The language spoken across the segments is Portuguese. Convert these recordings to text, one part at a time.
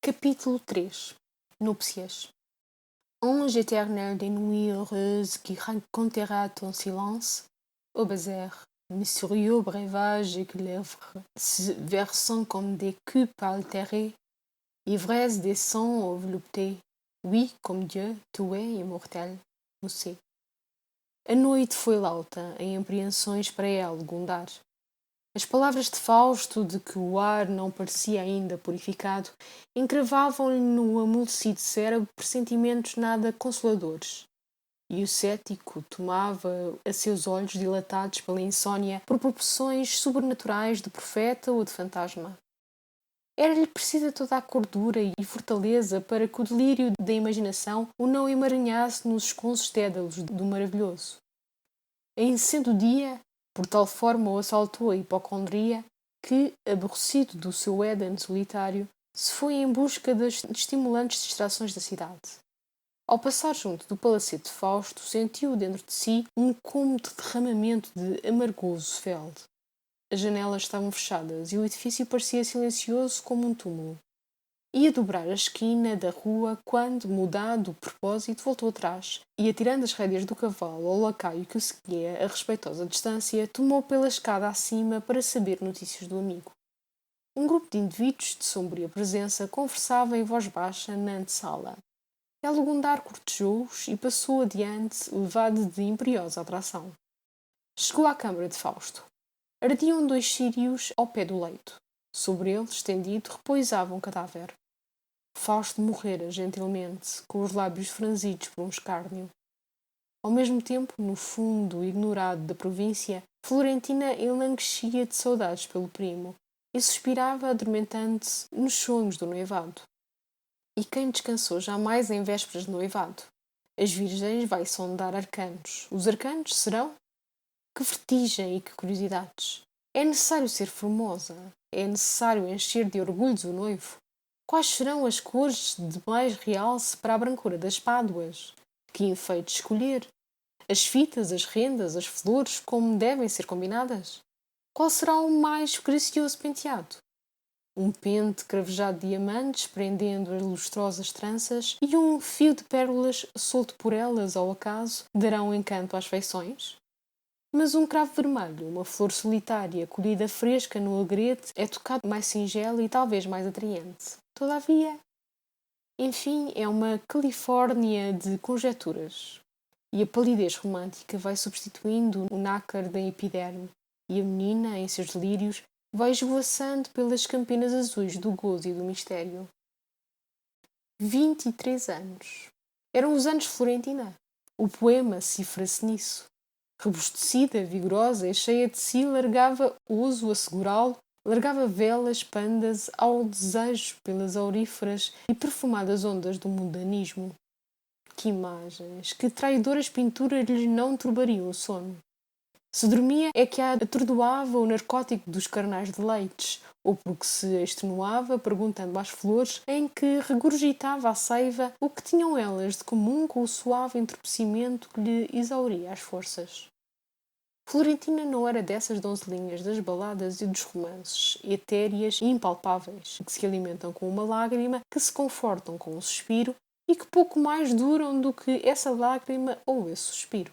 Capítulo 3. Núpcias. Ange éternel des nuits heureuses qui racontera ton silence, ô baiser, mystérieux breuvage et lèvres se versant comme des cupes altérées, ivresse des sangs enveloppés, oui, comme Dieu, tu es imortel, você. A noite foi lauta em apreensões para ela Gundar. As palavras de Fausto, de que o ar não parecia ainda purificado, encravavam-lhe no amolecido cérebro pressentimentos nada consoladores. E o cético tomava a seus olhos dilatados pela insônia proporções sobrenaturais de profeta ou de fantasma. Era-lhe precisa toda a cordura e fortaleza para que o delírio da imaginação o não emaranhasse nos esconsos dédalos do maravilhoso. Em sendo dia, por tal forma o assaltou a hipocondria que, aborrecido do seu Éden solitário, se foi em busca das estimulantes distrações da cidade. Ao passar junto do palacete de Fausto, sentiu dentro de si um cômodo derramamento de amargoso fel. As janelas estavam fechadas e o edifício parecia silencioso como um túmulo. Ia dobrar a esquina da rua quando, mudado o propósito, voltou atrás e, atirando as rédeas do cavalo ao lacaio que o seguia a respeitosa distância, tomou pela escada acima para saber notícias do amigo. Um grupo de indivíduos de sombria presença conversava em voz baixa na antessala. Gundar cortejou-os e passou adiante, levado de imperiosa atração. Chegou à câmara de Fausto. Ardiam 2 círios ao pé do leito. Sobre ele, estendido, repousava um cadáver. Fausto morrera gentilmente, com os lábios franzidos por um escárnio. Ao mesmo tempo, no fundo ignorado da província, Florentina enlanguecia de saudades pelo primo e suspirava adormentando-se nos sonhos do noivado. E quem descansou jamais em vésperas de noivado? As virgens vai sondar arcanos. Os arcanos serão? Que vertigem e que curiosidades! É necessário ser formosa. É necessário encher de orgulhos o noivo. Quais serão as cores de mais realce para a brancura das páduas? Que enfeites escolher? As fitas, as rendas, as flores, como devem ser combinadas? Qual será o mais gracioso penteado? Um pente cravejado de diamantes, prendendo as lustrosas tranças, e um fio de pérolas solto por elas ao acaso, darão encanto às feições? Mas um cravo vermelho, uma flor solitária, colhida fresca no alegrete, é tocado mais singelo e talvez mais atraente. Todavia, enfim, é uma Califórnia de conjecturas. E a palidez romântica vai substituindo o nácar da epiderme, e a menina, em seus delírios, vai esvoaçando pelas campinas azuis do gozo e do mistério. 23 anos. Eram os anos de Florentina. O poema cifra-se nisso. Robustecida, vigorosa e cheia de si, largava ouso a segurá-lo, largava velas pandas ao desejo pelas auríferas e perfumadas ondas do mundanismo. Que imagens, que traidoras pinturas lhe não turbariam o sono. Se dormia é que a atordoava o narcótico dos carnais deleites, ou porque se extenuava perguntando às flores em que regurgitava a seiva o que tinham elas de comum com o suave entorpecimento que lhe exauria as forças. Florentina não era dessas donzelinhas das baladas e dos romances, etéreas e impalpáveis, que se alimentam com uma lágrima, que se confortam com um suspiro e que pouco mais duram do que essa lágrima ou esse suspiro.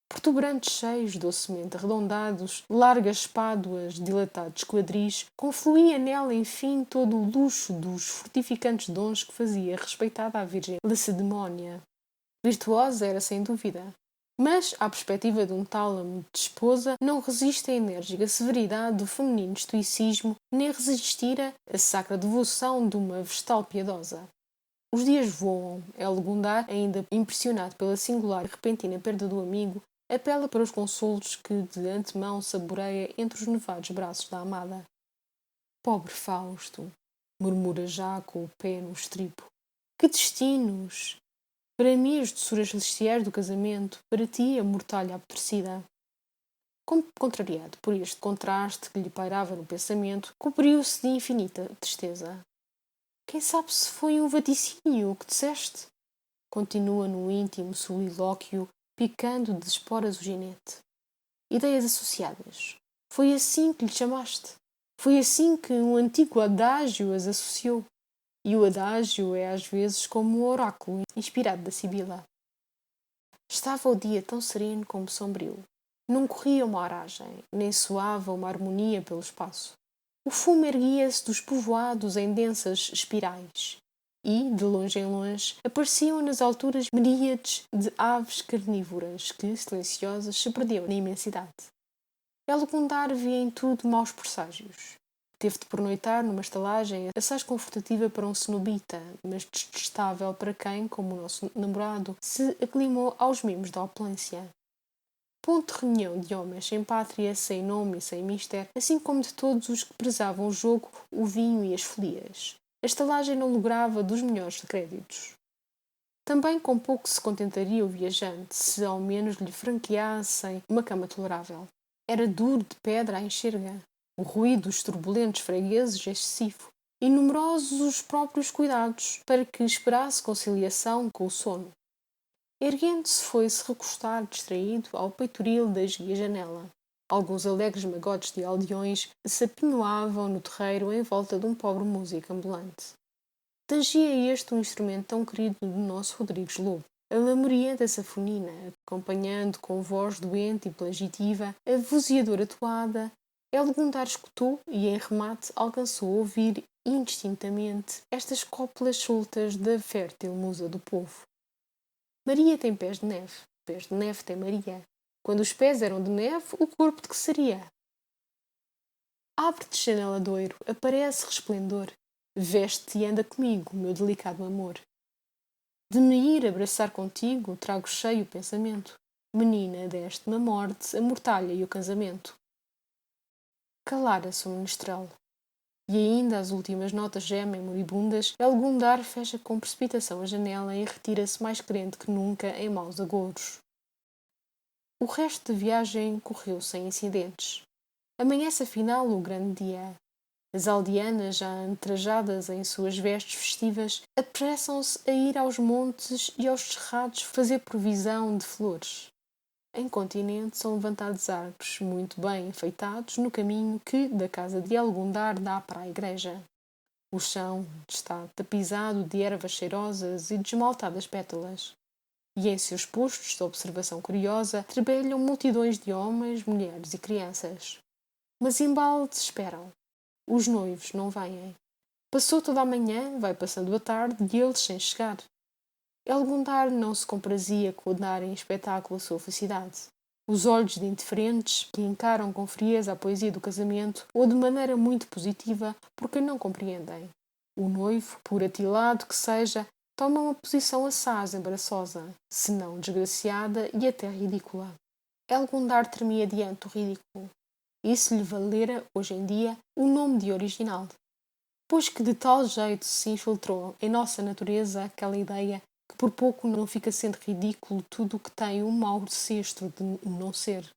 Protuberantes seios docemente arredondados, largas espáduas, dilatados quadris, confluía nela, enfim, todo o luxo dos fortificantes dons que fazia respeitada a Virgem Lacedemónia. Virtuosa era sem dúvida, mas, à perspectiva de um tálamo de esposa, não resiste à enérgica severidade do feminino estoicismo, nem resistira à sacra devoção de uma vestal piedosa. Os dias voam. Gundar, ainda impressionado pela singular e repentina perda do amigo, apela para os consolos que de antemão saboreia entre os nevados braços da amada. Pobre Fausto, murmura já com o pé no estribo. Que destinos! Para mim as doçuras celestiais do casamento, para ti a mortalha apodrecida. Contrariado por este contraste que lhe pairava no pensamento, cobriu-se de infinita tristeza. Quem sabe se foi um vaticínio o que disseste? Continua no íntimo solilóquio, picando de esporas o ginete. Ideias associadas. Foi assim que lhe chamaste. Foi assim que um antigo adágio as associou. e o adágio é às vezes como um oráculo inspirado da Sibila. Estava o dia tão sereno como sombrio. Não corria uma oragem, nem soava uma harmonia pelo espaço. O fumo erguia-se dos povoados em densas espirais, e, de longe em longe, apareciam nas alturas miríades de aves carnívoras que, silenciosas, se perdiam na imensidade. Elgundar via em tudo maus presságios. Teve de pernoitar numa estalagem assaz confortativa para um cenobita, mas detestável para quem, como o nosso namorado, se aclimou aos mimos da opulência. Ponto de reunião de homens sem pátria, sem nome e sem mister, assim como de todos os que prezavam o jogo, o vinho e as folias. A estalagem não lograva dos melhores créditos. Também com pouco se contentaria o viajante, se ao menos lhe franqueassem uma cama tolerável. Era duro de pedra a enxerga. O ruído dos turbulentos fregueses é excessivo, e numerosos os próprios cuidados para que esperasse conciliação com o sono. Erguendo-se foi-se recostar distraído ao peitoril da esguia janela. Alguns alegres magotes de aldeões se apinhoavam no terreiro em volta de um pobre músico ambulante. Tangia este um instrumento tão querido do nosso Rodrigues Lobo, a lamurienta safonina, acompanhando com voz doente e plagitiva a vozeadora toada. Elgundar escutou e, em remate, alcançou a ouvir indistintamente estas cópulas soltas da fértil musa do povo. Maria tem pés de neve tem Maria. Quando os pés eram de neve, o corpo de que seria? Abre-te, janela de ouro, aparece resplendor. Veste-te e anda comigo, meu delicado amor. De me ir abraçar contigo, trago cheio o pensamento. Menina, deste-me a morte, a mortalha e o casamento. Calara-se o menestrel. E ainda as últimas notas gemem moribundas, Elgundar fecha com precipitação a janela e retira-se mais crente que nunca em maus agouros. O resto da viagem correu sem incidentes. Amanhece afinal o grande dia. As aldeanas, já entrajadas em suas vestes festivas, apressam-se a ir aos montes e aos cerrados fazer provisão de flores. Em continente são levantados arcos muito bem enfeitados no caminho que, da casa de Elgundar, dá para a igreja. O chão está tapizado de ervas cheirosas e de esmaltadas pétalas. E em seus postos de observação curiosa trebelham multidões de homens, mulheres e crianças. Mas embalde esperam. Os noivos não vêm. Passou toda a manhã, vai passando a tarde, e eles sem chegar. Elgundar não se comprazia com dar em espetáculo a sua felicidade. Os olhos de indiferentes que encaram com frieza a poesia do casamento, ou de maneira muito positiva, porque não compreendem. O noivo, por atilado que seja, toma uma posição assaz embaraçosa, se não desgraciada e até ridícula. Elgundar tremia diante do ridículo. Isso lhe valera, hoje em dia, o nome de original. Pois que de tal jeito se infiltrou em nossa natureza aquela ideia que por pouco não fica sendo ridículo tudo o que tem o mau cestro de não ser.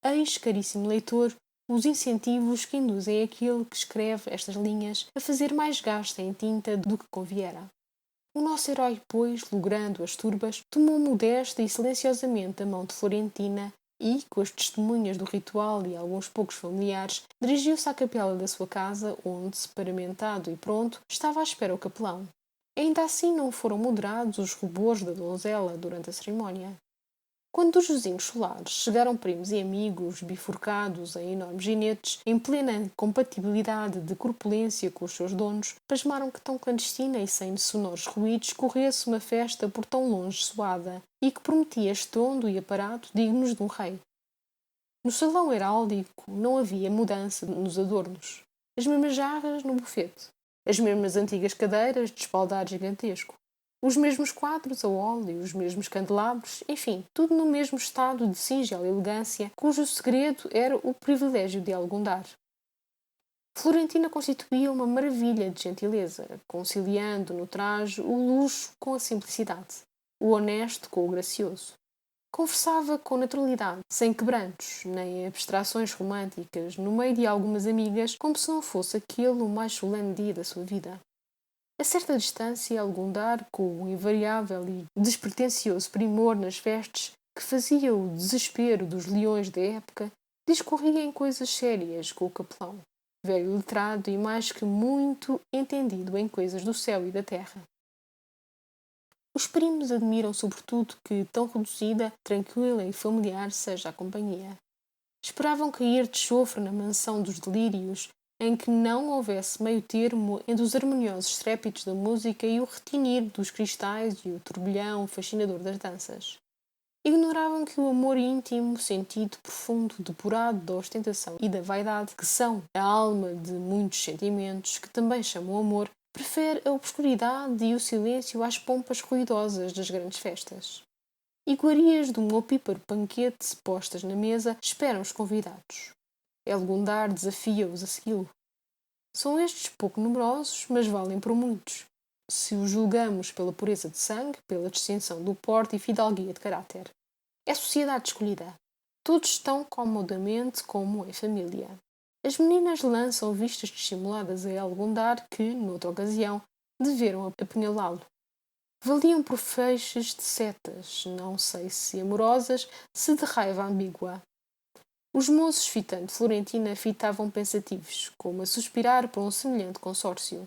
Eis, caríssimo leitor, os incentivos que induzem aquele que escreve estas linhas a fazer mais gasto em tinta do que conviera. O nosso herói, pois, logrando as turbas, tomou modesta e silenciosamente a mão de Florentina e, com as testemunhas do ritual e alguns poucos familiares, dirigiu-se à capela da sua casa, onde, paramentado e pronto, estava à espera o capelão. Ainda assim não foram moderados os rubores da donzela durante a cerimónia. Quando dos vizinhos solares chegaram primos e amigos, bifurcados em enormes ginetes, em plena compatibilidade de corpulência com os seus donos, pasmaram que tão clandestina e sem sonoros ruídos corresse uma festa por tão longe soada, e que prometia estrondo e aparato dignos de um rei. No salão heráldico não havia mudança nos adornos. As mesmas jarras no bufete, as mesmas antigas cadeiras de espaldar gigantesco, os mesmos quadros a óleo, os mesmos candelabros, enfim, tudo no mesmo estado de singela elegância, cujo segredo era o privilégio de Elgundar. Florentina constituía uma maravilha de gentileza, conciliando no traje o luxo com a simplicidade, o honesto com o gracioso. Conversava com naturalidade, sem quebrantos, nem abstrações românticas, no meio de algumas amigas, como se não fosse aquele o mais solene dia da sua vida. A certa distância, Elgundar, com o invariável e despretensioso primor nas vestes que fazia o desespero dos leões da época, discorria em coisas sérias com o capelão. velho letrado e mais que muito entendido em coisas do céu e da terra. Os primos admiram sobretudo que tão reduzida, tranquila e familiar seja a companhia. Esperavam cair de chofre na mansão dos delírios, em que não houvesse meio termo entre os harmoniosos estrépitos da música e o retinir dos cristais e o turbilhão fascinador das danças. Ignoravam que o amor íntimo, sentido profundo, depurado da ostentação e da vaidade, que são a alma de muitos sentimentos, que também chamam amor, prefere a obscuridade e o silêncio às pompas ruidosas das grandes festas. Iguarias de um opíparo banquete postas na mesa esperam os convidados. Elgundar desafia-os a segui-lo. São estes pouco numerosos, mas valem por muitos, se os julgamos pela pureza de sangue, pela distinção do porte e fidalguia de caráter. É sociedade escolhida. Todos estão comodamente como em família. As meninas lançam vistas dissimuladas a Elgundar que, noutra ocasião, deveram apunhalá-lo. Valiam por feixes de setas, não sei se amorosas, se de raiva ambígua. Os moços, fitando Florentina, fitavam pensativos, como a suspirar por um semelhante consórcio.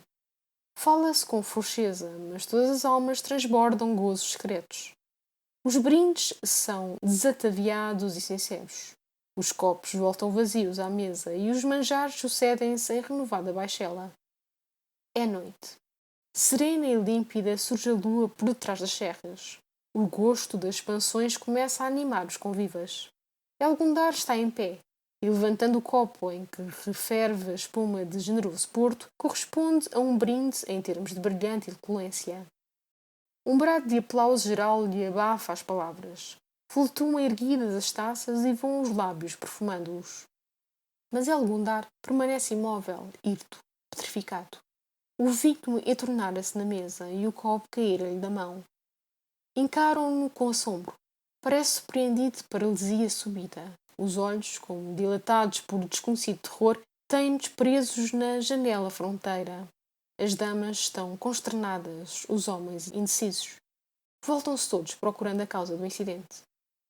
Fala-se com frouxeza, mas todas as almas transbordam gozos secretos. Os brindes são desataviados e sinceros. Os copos voltam vazios à mesa e os manjares sucedem-se em renovada baixela. É noite. Serena e límpida surge a lua por detrás das serras. O gosto das expansões começa a animar os convivas. Elgundar está em pé, e levantando o copo em que referve a espuma de generoso porto, corresponde a um brinde em termos de brilhante eloquência. Um brado de aplauso geral lhe abafa as palavras. Flutuam erguidas as taças e vão os lábios perfumando-os. Mas Elgundar permanece imóvel, hirto, petrificado. O vinho entornara-se na mesa e o copo caíra-lhe da mão. Encaram-no com assombro. Parece surpreendido de paralisia súbita. Os olhos, como dilatados por desconhecido terror, têm-nos presos na janela fronteira. As damas estão consternadas, os homens indecisos. Voltam-se todos procurando a causa do incidente.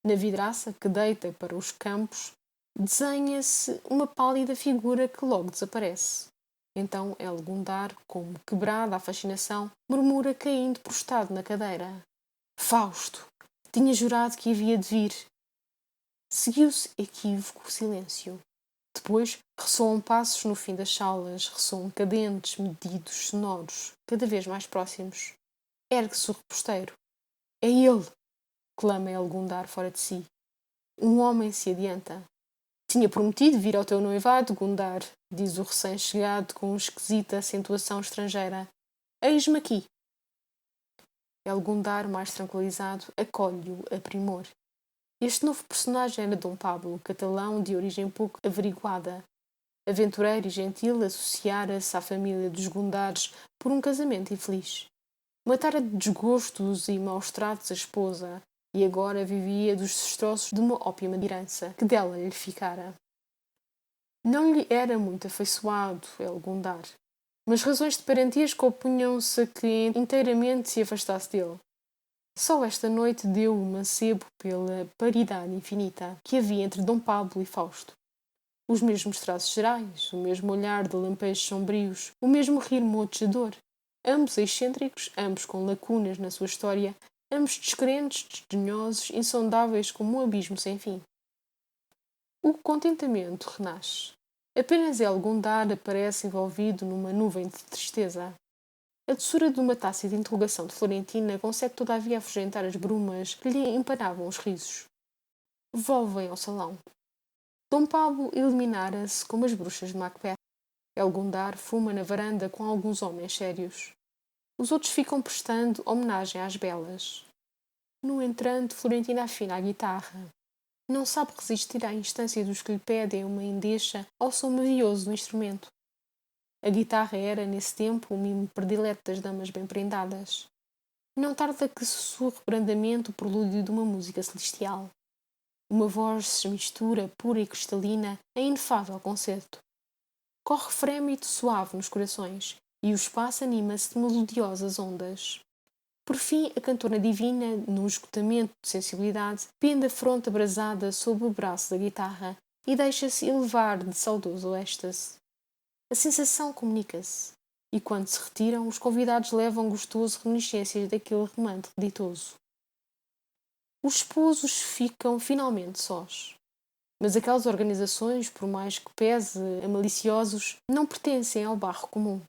Na vidraça que deita para os campos, desenha-se uma pálida figura que logo desaparece. Então Elgundar, como quebrada à fascinação, murmura caindo prostrado na cadeira. Fausto! Tinha jurado que havia de vir. Seguiu-se equívoco silêncio. Depois ressoam passos no fim das salas, ressoam cadentes, medidos, sonoros, cada vez mais próximos. Ergue-se o reposteiro. É ele! Clama Elgundar fora de si. Um homem se adianta. Tinha prometido vir ao teu noivado, Gundar, diz o recém-chegado com esquisita acentuação estrangeira. Eis-me aqui. Elgundar, mais tranquilizado, acolhe-o a primor. Este novo personagem era Dom Pablo, catalão de origem pouco averiguada. Aventureiro e gentil, associara-se à família dos Gundares por um casamento infeliz. Matara de desgostos e maus-tratos a esposa, e agora vivia dos destroços de uma ópima herança que dela lhe ficara. Não lhe era muito afeiçoado Elgundar, mas razões de parentesco opunham-se a que inteiramente se afastasse dele. Só esta noite deu o mancebo pela paridade infinita que havia entre Dom Pablo e Fausto. Os mesmos traços gerais, o mesmo olhar de lampejos sombrios, o mesmo rir motejador. Ambos excêntricos, ambos com lacunas na sua história, ambos descrentes, desdenhosos, insondáveis como um abismo sem fim. O contentamento renasce. Apenas Elgundar aparece envolvido numa nuvem de tristeza. A doçura de uma tácita interrogação de Florentina consegue todavia afugentar as brumas que lhe empanavam os risos. Volvem ao salão. Dom Pablo eliminara-se como as bruxas de Macbeth. Elgundar fuma na varanda com alguns homens sérios. Os outros ficam prestando homenagem às belas. No entanto, Florentina afina a guitarra. Não sabe resistir à instância dos que lhe pedem uma endecha ao som melodioso do instrumento. A guitarra era, nesse tempo, o mimo predileto das damas bem prendadas. Não tarda que sussurre brandamente o prelúdio de uma música celestial. Uma voz se mistura, pura e cristalina, em inefável concerto. Corre frêmito suave nos corações, e o espaço anima-se de melodiosas ondas. Por fim, a cantora divina, num esgotamento de sensibilidade, pende a fronte abrasada sob o braço da guitarra e deixa-se elevar de saudoso êxtase. A sensação comunica-se, e quando se retiram, os convidados levam gostoso reminiscências daquele romance ditoso. Os esposos ficam finalmente sós. Mas aquelas organizações, por mais que pese a maliciosos, não pertencem ao barro comum.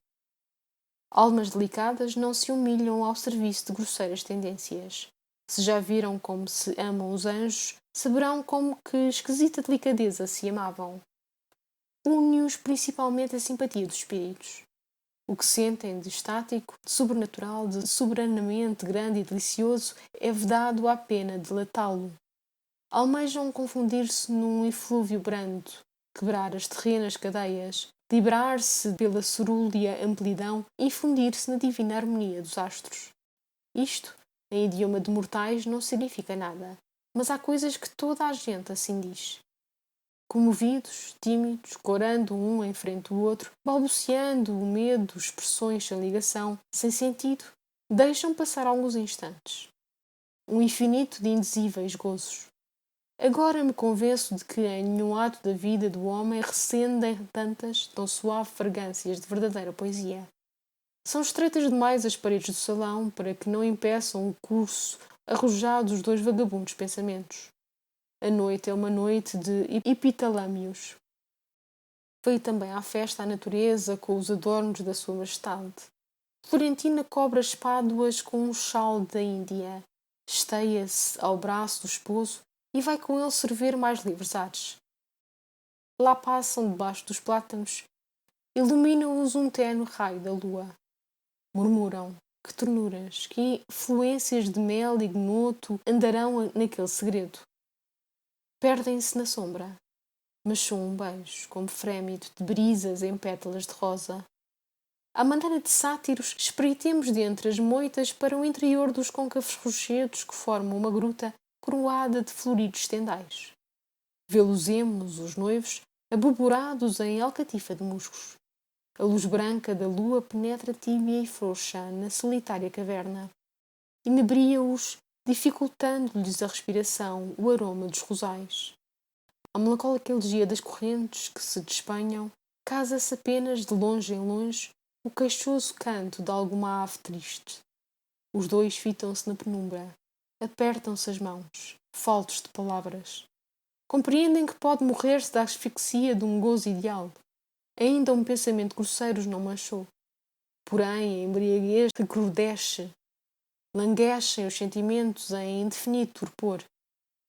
Almas delicadas não se humilham ao serviço de grosseiras tendências. Se já viram como se amam os anjos, saberão como que esquisita delicadeza se amavam. Une-os principalmente a simpatia dos espíritos. O que sentem de estático, de sobrenatural, de soberanamente grande e delicioso é vedado à pena de latá-lo. Almejam confundir-se num eflúvio brando, quebrar as terrenas cadeias, liberar-se pela cerúlea amplidão e fundir-se na divina harmonia dos astros. Isto, em idioma de mortais, não significa nada, mas há coisas que toda a gente assim diz. Comovidos, tímidos, corando um em frente do outro, balbuciando o medo, expressões sem ligação, sem sentido, deixam passar alguns instantes. Um infinito de indizíveis gozos. Agora me convenço de que em nenhum ato da vida do homem recendem tantas, tão suaves fragrâncias de verdadeira poesia. São estreitas demais as paredes do salão para que não impeçam o curso arrojado dos dois vagabundos pensamentos. A noite é uma noite de epitalâmios. Veio também à festa a natureza com os adornos da sua majestade. Florentina cobra as páduas com um chal da Índia, esteia-se ao braço do esposo e vai com ele servir mais livres ares. Lá passam debaixo dos plátanos, ilumina-os um tenue raio da lua. Murmuram, que ternuras, que fluências de mel e gnoto andarão naquele segredo. Perdem-se na sombra, mas são um beijo, como frémito de brisas em pétalas de rosa. À maneira de sátiros, espreitemos de entre as moitas para o interior dos côncavos rochedos que formam uma gruta coroada de floridos tendais. Vê-los-emos, os noivos, aboborados em alcatifa de musgos. A luz branca da lua penetra tíbia e frouxa na solitária caverna. Inebria-os, dificultando-lhes a respiração, o aroma dos rosais. A melancólica elegia das correntes que se despenham, casa-se apenas de longe em longe o queixoso canto de alguma ave triste. Os dois fitam-se na penumbra, apertam-se as mãos, faltos de palavras. Compreendem que pode morrer-se da asfixia de um gozo ideal. Ainda um pensamento grosseiro os não manchou. Porém, a embriaguez recrudesce. Languecem os sentimentos em indefinido torpor.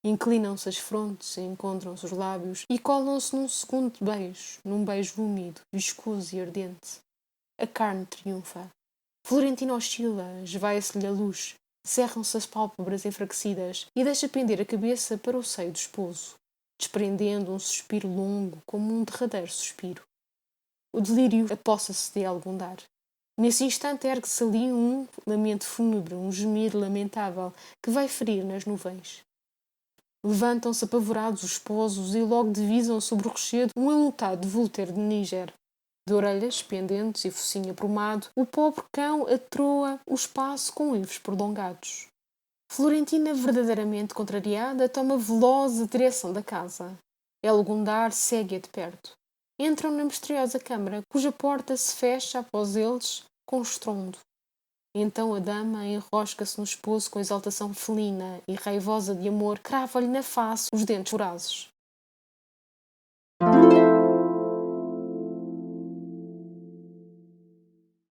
Inclinam-se as frontes, encontram-se os lábios e colam-se num segundo beijo, num beijo úmido, viscoso e ardente. A carne triunfa. Florentina oscila, esvai-se-lhe a luz, cerram-se as pálpebras enfraquecidas e deixa pender a cabeça para o seio do esposo, desprendendo um suspiro longo como um derradeiro suspiro. O delírio apossa-se de algum dar. Nesse instante ergue-se ali um lamento fúnebre, um gemido lamentável que vai ferir nas nuvens. Levantam-se apavorados os esposos e logo divisam sobre o rochedo um enlutado vulter de Níger. De orelhas pendentes e focinho aprumado, o pobre cão atroa o espaço com uivos prolongados. Florentina, verdadeiramente contrariada, toma veloz a direção da casa. Elgundar segue-a de perto. Entram na misteriosa câmara, cuja porta se fecha após eles com estrondo. Então a dama enrosca-se no esposo com exaltação felina e raivosa de amor, crava-lhe na face os dentes vorazes.